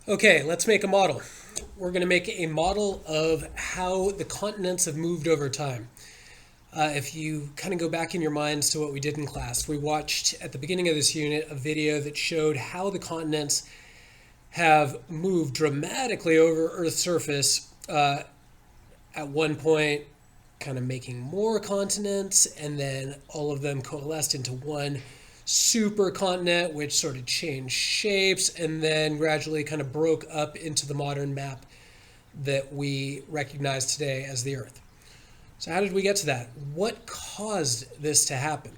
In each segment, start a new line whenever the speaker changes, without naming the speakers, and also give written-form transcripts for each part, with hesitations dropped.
Okay, let's make a model. We're going to make a model of how the continents have moved over time. If you kind of go back in your minds to what we did in class, we watched at the beginning of this unit a video that showed how the continents have moved dramatically over Earth's surface, at one point kind of making more continents, and then all of them coalesced into one supercontinent, which sort of changed shapes and then gradually kind of broke up into the modern map that we recognize today as the Earth. So, how did we get to that? What caused this to happen?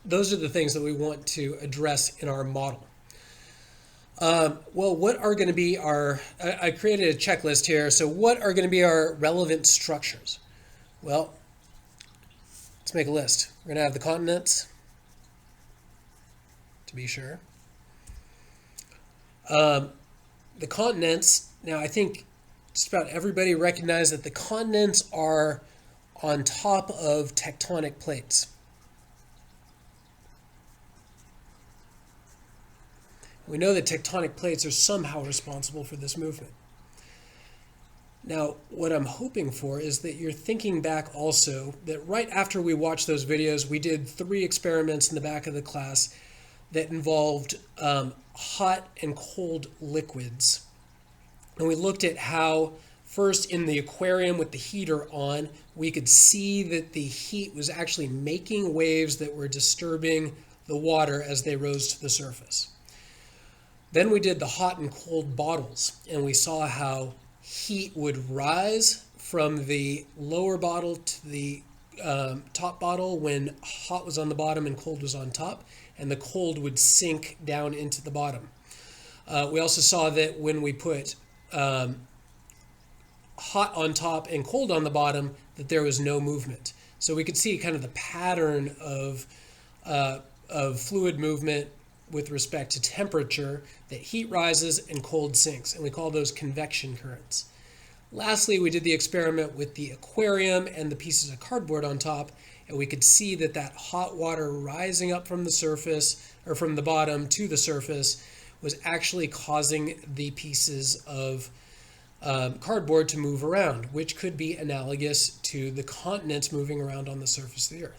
Those are the things that we want to address in our model. Well, what are going to be our, I created a checklist here. So, what are going to be our relevant structures? Well, let's make a list. We're going to have the continents, to be sure. The continents, now I think just about everybody recognizes that the continents are on top of tectonic plates. We know that tectonic plates are somehow responsible for this movement. Now, what I'm hoping for is that you're thinking back also that right after we watched those videos, we did 3 experiments in the back of the class that involved hot and cold liquids. And we looked at how, first in the aquarium with the heater on, we could see that the heat was actually making waves that were disturbing the water as they rose to the surface. Then we did the hot and cold bottles, and we saw how heat would rise from the lower bottle to the top bottle when hot was on the bottom and cold was on top, and the cold would sink down into the bottom. We also saw that when we put hot on top and cold on the bottom, that there was no movement. So we could see kind of the pattern of fluid movement with respect to temperature, that heat rises and cold sinks, and we call those convection currents. Lastly, we did the experiment with the aquarium and the pieces of cardboard on top, and we could see that that hot water rising up from the surface, or from the bottom to the surface, was actually causing the pieces of cardboard to move around, which could be analogous to the continents moving around on the surface of the Earth.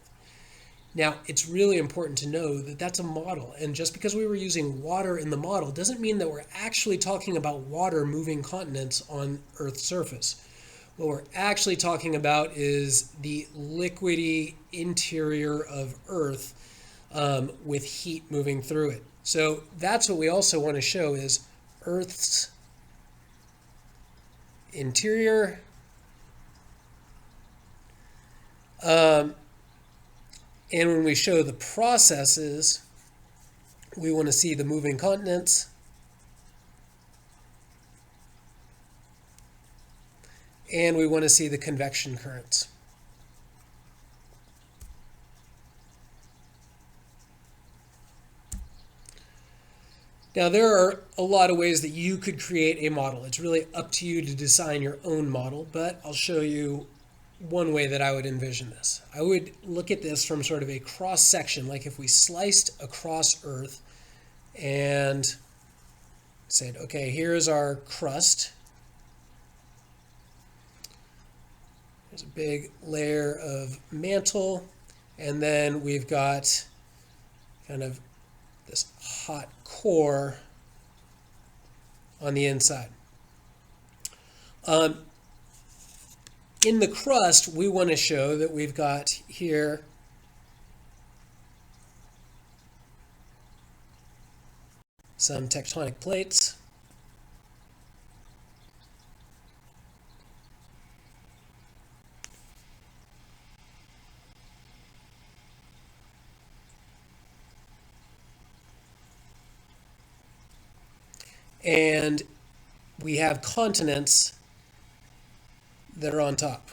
Now, it's really important to know that that's a model, and just because we were using water in the model doesn't mean that we're actually talking about water moving continents on Earth's surface. What we're actually talking about is the liquidy interior of Earth with heat moving through it. So that's what we also want to show is Earth's interior. And when we show the processes, we want to see the moving continents. And we want to see the convection currents. Now, there are a lot of ways that you could create a model. It's really up to you to design your own model, but I'll show you one way that I would envision this. I would look at this from sort of a cross section, like if we sliced across Earth and said, okay, here's our crust. There's a big layer of mantle, and then we've got kind of this hot core on the inside. In the crust, we want to show that we've got here some tectonic plates. And we have continents that are on top.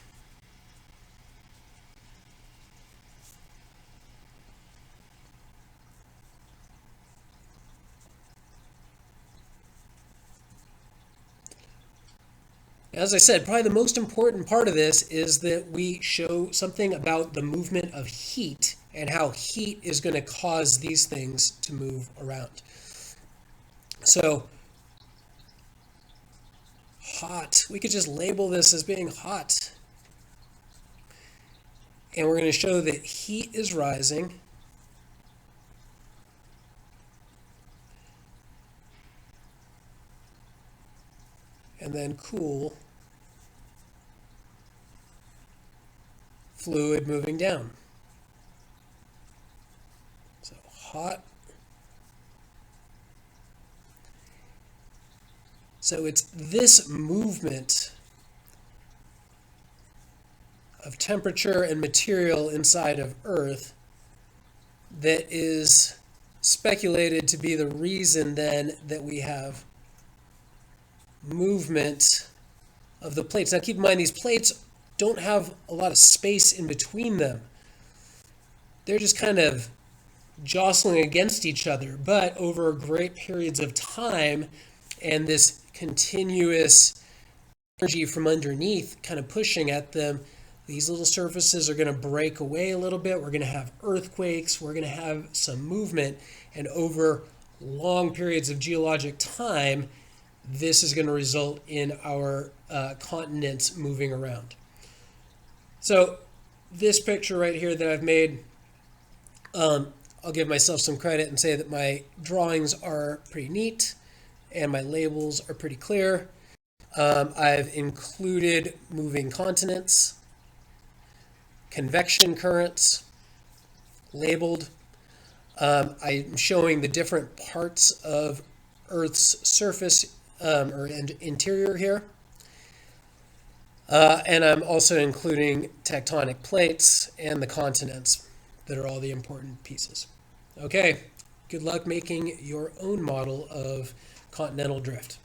As I said, probably the most important part of this is that we show something about the movement of heat and how heat is going to cause these things to move around. So hot. We could just label this as being hot. And we're going to show that heat is rising. And then cool, fluid moving down. So hot. So it's this movement of temperature and material inside of Earth that is speculated to be the reason then that we have movement of the plates. Now keep in mind, these plates don't have a lot of space in between them. They're just kind of jostling against each other, but over great periods of time and this continuous energy from underneath kind of pushing at them, these little surfaces are going to break away a little bit. We're going to have earthquakes. We're going to have some movement. And over long periods of geologic time, this is going to result in our continents moving around. So this picture right here that I've made, I'll give myself some credit and say that my drawings are pretty neat and my labels are pretty clear. I've included moving continents, convection currents, labeled. I'm showing the different parts of Earth's surface or interior here. And I'm also including tectonic plates and the continents that are all the important pieces. Okay, good luck making your own model of continental drift.